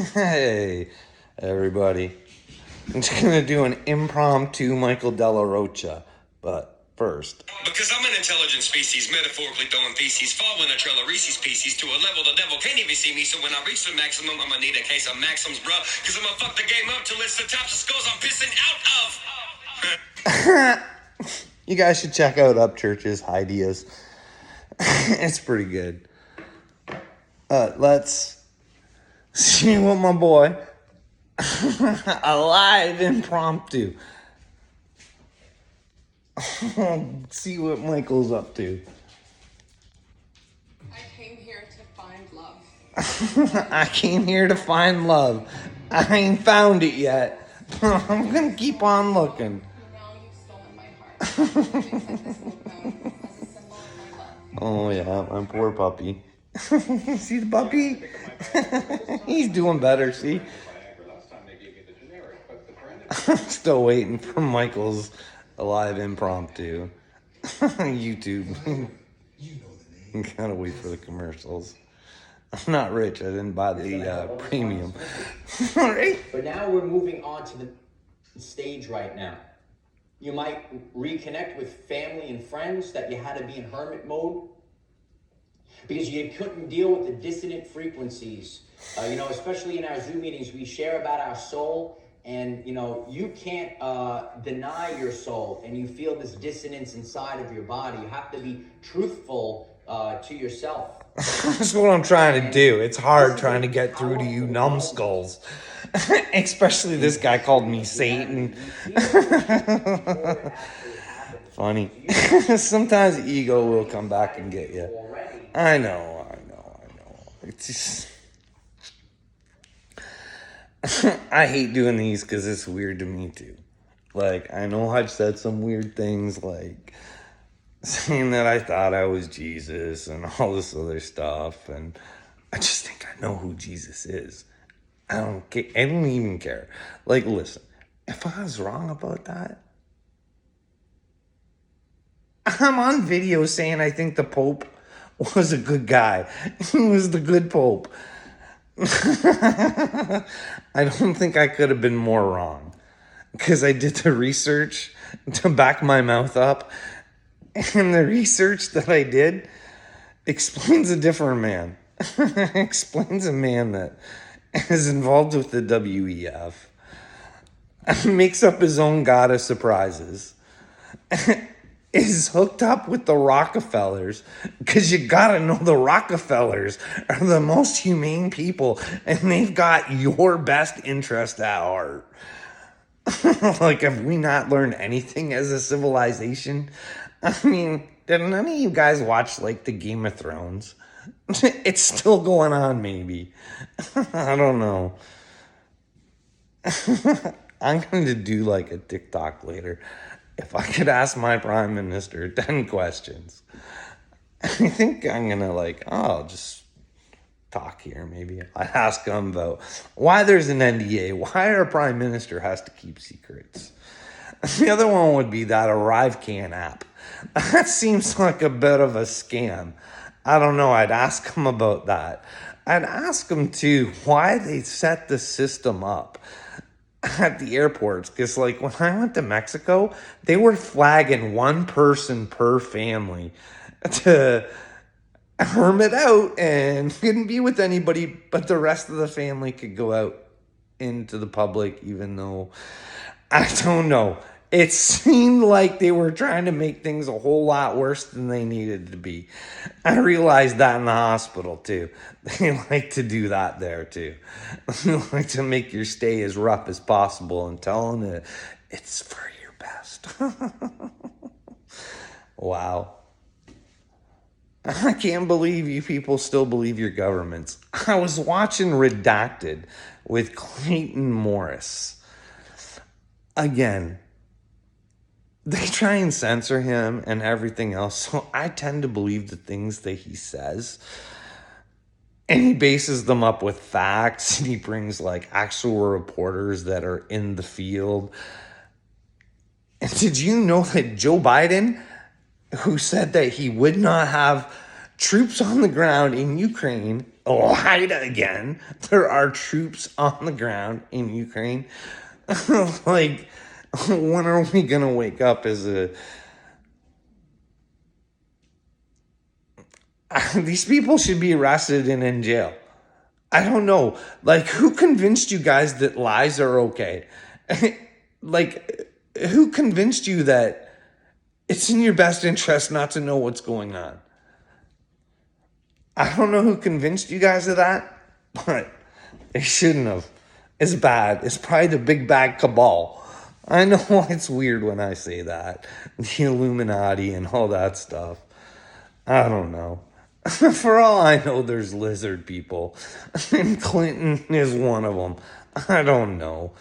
Hey, everybody. I'm just gonna do an impromptu Michael Della Rocha, but first. Because I'm an intelligent species, metaphorically throwing feces, following a trail of Reese's Pieces to a level the devil can't even see me. So when I reach the maximum, I'm gonna need a case of Maxims, bruh. Because I'm gonna fuck the game up till it's the tops of skulls I'm pissing out of. You guys should check out Upchurch's ideas. It's pretty good. Let's see what my boy a live impromptu. See what Michael's up to. I came here to find love. I came here to find love. I ain't found it yet. I'm gonna keep on looking. Now you've stolen my heart. Accept this new phone as a symbol of my love. Oh yeah, my poor puppy. See the puppy? He's doing better, see? I'm still waiting for Michael's live impromptu. YouTube. Gotta wait for the commercials. I'm not rich. I didn't buy the premium. All right. But now we're moving on to the stage right now. You might reconnect with family and friends that you had to be in hermit mode because you couldn't deal with the dissonant frequencies. Especially in our Zoom meetings, we share about our soul. And, you can't deny your soul, and you feel this dissonance inside of your body. You have to be truthful to yourself. That's what I'm trying to do. It's hard trying to get through to you numbskulls. Especially this guy called me Satan. Funny. Sometimes ego will come back and get you. I know. It's just... I hate doing these because it's weird to me too. Like, I know I've said some weird things, like saying that I thought I was Jesus and all this other stuff, and I just think I know who Jesus is. I don't even care. Like, listen, if I was wrong about that, I'm on video saying I think the Pope was a good guy. He was the good Pope. I don't think I could have been more wrong, because I did the research to back my mouth up, and the research that I did explains a different man. Explains a man that is involved with the WEF, makes up his own god of surprises, is hooked up with the Rockefellers, because you gotta know the Rockefellers are the most humane people, and they've got your best interest at heart. Like, have we not learned anything as a civilization? I mean, did none of you guys watch, like, the Game of Thrones? It's still going on, maybe. I don't know. I'm going to do, like, a TikTok later. If I could ask my prime minister 10 questions, I think I'm going to just talk here maybe. I ask him about why there's an NDA, why our prime minister has to keep secrets. The other one would be that ArriveCan app. That seems like a bit of a scam. I don't know. I'd ask him about that. I'd ask him too why they set the system up at the airports, because like when I went to Mexico, they were flagging one person per family to hermit out and couldn't be with anybody, but the rest of the family could go out into the public, even though, I don't know, it seemed like they were trying to make things a whole lot worse than they needed to be. I realized that in the hospital too. They like to do that there too. They like to make your stay as rough as possible and tell them that it's for your best. Wow. I can't believe you people still believe your governments. I was watching Redacted with Clayton Morris. Again, they try and censor him and everything else, so I tend to believe the things that he says. And he bases them up with facts, and he brings like actual reporters that are in the field. And did you know that Joe Biden, who said that he would not have troops on the ground in Ukraine lied again. There are troops on the ground in Ukraine. Like, when are we gonna wake up as a... These people should be arrested and in jail. I don't know. Like, who convinced you guys that lies are okay? Like, who convinced you that it's in your best interest not to know what's going on? I don't know who convinced you guys of that, but they shouldn't have. It's bad. It's probably the big bad cabal. I know it's weird when I say that. The Illuminati and all that stuff. I don't know. For all I know, there's lizard people. And Clinton is one of them. I don't know.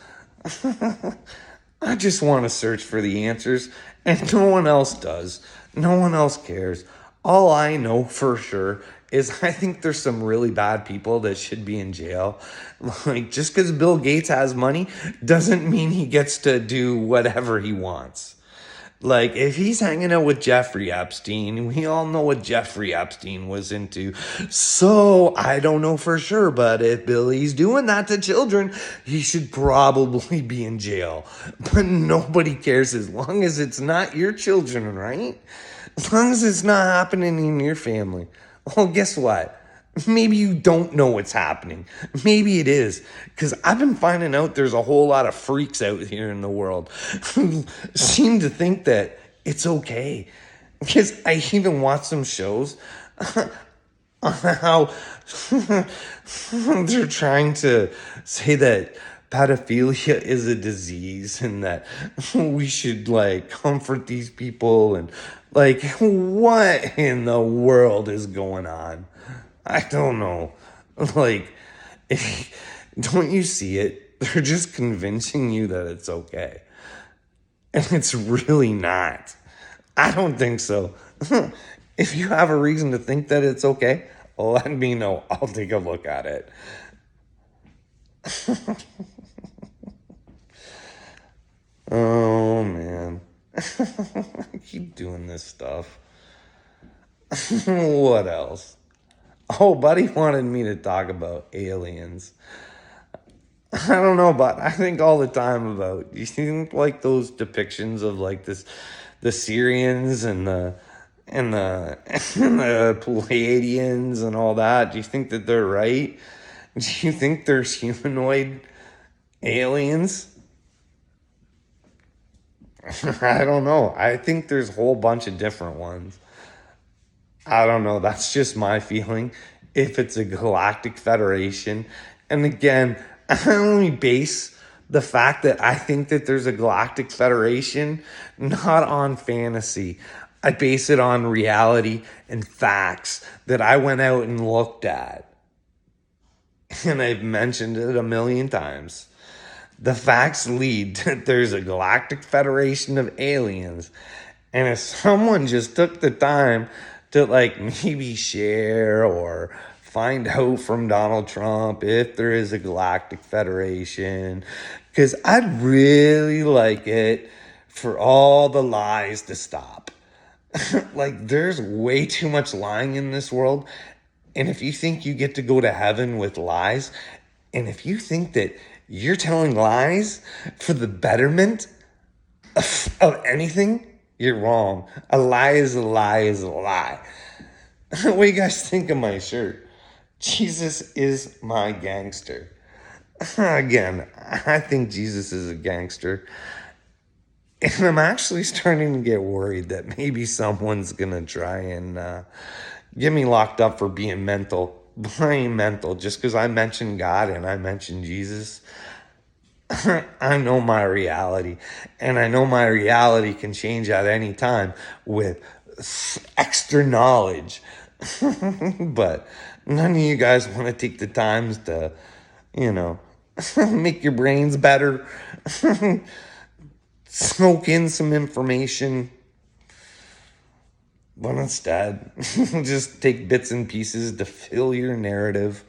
I just want to search for the answers, and no one else does. No one else cares. All I know for sure is I think there's some really bad people that should be in jail. Like, just because Bill Gates has money doesn't mean he gets to do whatever he wants. Like, if he's hanging out with Jeffrey Epstein, we all know what Jeffrey Epstein was into. So, I don't know for sure, but if Billy's doing that to children, he should probably be in jail. But nobody cares as long as it's not your children, right? As long as it's not happening in your family. Well, guess what? Maybe you don't know what's happening. Maybe it is. Because I've been finding out there's a whole lot of freaks out here in the world who seem to think that it's okay. Because I even watch some shows on how they're trying to say that pedophilia is a disease and that we should, like, comfort these people. And, like, what in the world is going on? I don't know. Like, don't you see it? They're just convincing you that it's okay. And it's really not. I don't think so. If you have a reason to think that it's okay, let me know. I'll take a look at it. Oh, man. I keep doing this stuff. What else? Oh, buddy wanted me to talk about aliens. I don't know, but I think all the time about, you think like those depictions of like this, the Syrians and the and the Pleiadians and all that. Do you think that they're right? Do you think there's humanoid aliens? I don't know. I think there's a whole bunch of different ones. I don't know. That's just my feeling. If it's a galactic federation. And again, I only base the fact that I think that there's a galactic federation not on fantasy. I base it on reality and facts that I went out and looked at. And I've mentioned it a million times. The facts lead that there's a galactic federation of aliens. And if someone just took the time to like maybe share or find out from Donald Trump if there is a galactic federation, because I'd really like it for all the lies to stop. Like, there's way too much lying in this world. And if you think you get to go to heaven with lies, and if you think that you're telling lies for the betterment of anything, you're wrong. A lie is a lie is a lie. What do you guys think of my shirt? Jesus is my gangster. Again, I think Jesus is a gangster. And I'm actually starting to get worried that maybe someone's going to try and get me locked up for being mental. Being mental, just because I mentioned God and I mentioned Jesus. I know my reality. And I know my reality can change at any time with extra knowledge. But none of you guys want to take the times to, make your brains better. Smoke in some information. But instead, just take bits and pieces to fill your narrative.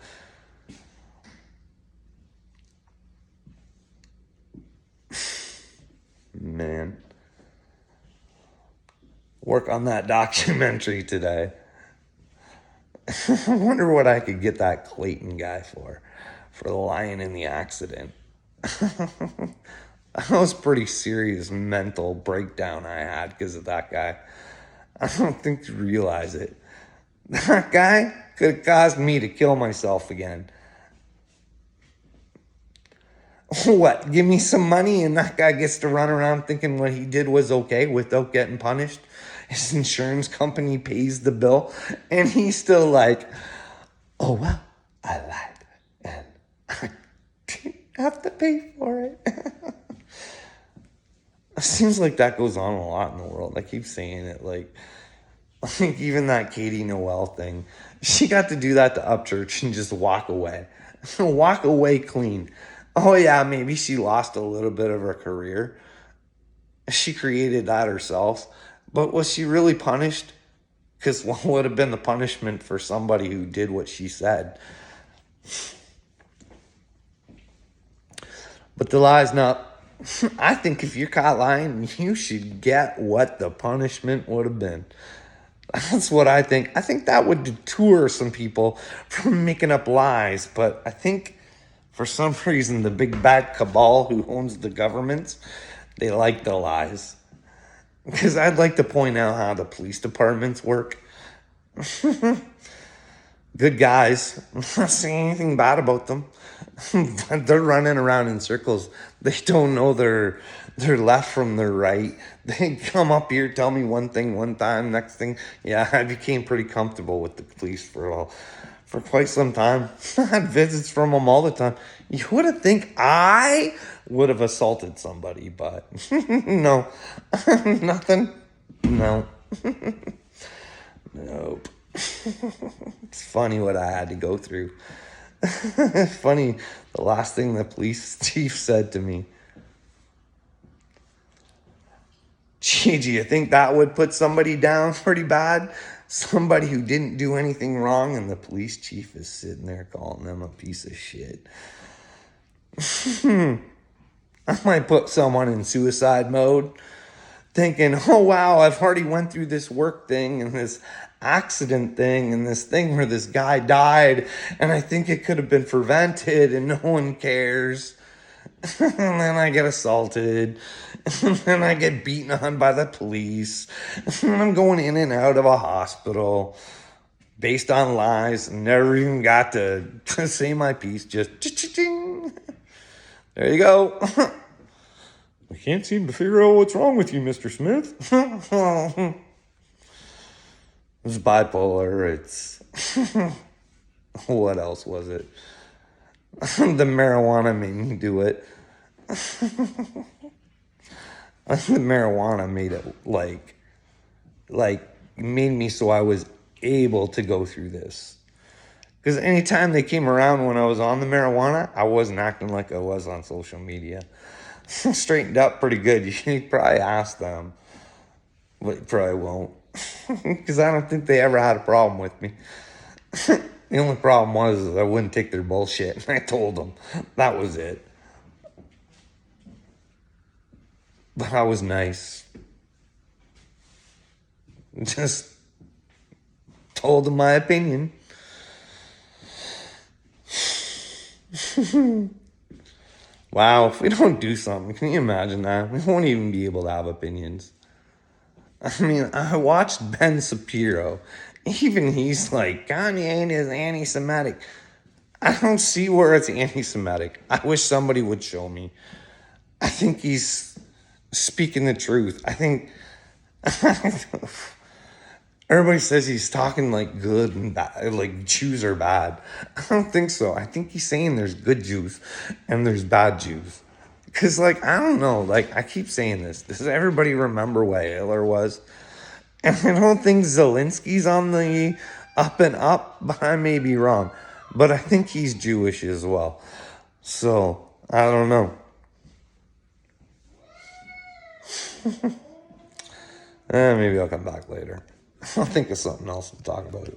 Man. Work on that documentary today. I wonder what I could get that Clayton guy for lying in the accident. That was pretty serious mental breakdown I had because of that guy. I don't think you realize it. That guy could have caused me to kill myself again. What? Give me some money and that guy gets to run around thinking what he did was okay without getting punished? His insurance company pays the bill and he's still like, oh, well, I lied and I didn't have to pay for it. It seems like that goes on a lot in the world. I keep saying it, like even that Katie Noel thing. She got to do that to Upchurch and just walk away. Walk away clean. Oh yeah, maybe she lost a little bit of her career. She created that herself. But was she really punished? Because what would have been the punishment for somebody who did what she said? But the lie's not. I think if you're caught lying, you should get what the punishment would have been. That's what I think. I think that would deter some people from making up lies. But I think for some reason, the big bad cabal who owns the governments, they like the lies. Because I'd like to point out how the police departments work. Good guys. I'm not saying anything bad about them. But they're running around in circles. They don't know their left from their right. They come up here, tell me one thing one time, next thing. Yeah, I became pretty comfortable with the police for quite some time. I had visits from them all the time. You would have think I would have assaulted somebody, but no. Nothing. No. Nope. It's funny what I had to go through. Funny, the last thing the police chief said to me. Gee, do you think that would put somebody down pretty bad? Somebody who didn't do anything wrong, and the police chief is sitting there calling them a piece of shit. I might put someone in suicide mode, thinking, oh wow, I've already went through this work thing and this accident thing and this thing where this guy died, and I think it could have been prevented and no one cares. And then I get assaulted, and then I get beaten on by the police, and I'm going in and out of a hospital based on lies, and never even got to say my piece, just ching. There you go. I can't seem to figure out what's wrong with you, Mr. Smith. It's bipolar, it's... What else was it? The marijuana made me do it. The marijuana made it like made me so I was able to go through this. Because anytime they came around when I was on the marijuana, I wasn't acting like I was on social media. Straightened up pretty good. You should probably ask them. But you probably won't. Because I don't think they ever had a problem with me. The only problem was I wouldn't take their bullshit. And I told them. That was it. But I was nice. Just told them my opinion. Wow, if we don't do something, can you imagine that? We won't even be able to have opinions. I mean, I watched Ben Shapiro. Even he's like, Kanye is anti-Semitic. I don't see where it's anti-Semitic. I wish somebody would show me. I think he's speaking the truth. I think... Everybody says he's talking like good and bad, like Jews are bad. I don't think so. I think he's saying there's good Jews and there's bad Jews. Because, like, I don't know. Like, I keep saying this. Does everybody remember what Hitler was? And I don't think Zelensky's on the up and up, but I may be wrong. But I think he's Jewish as well. So, I don't know. Maybe I'll come back later. I'll think of something else to talk about.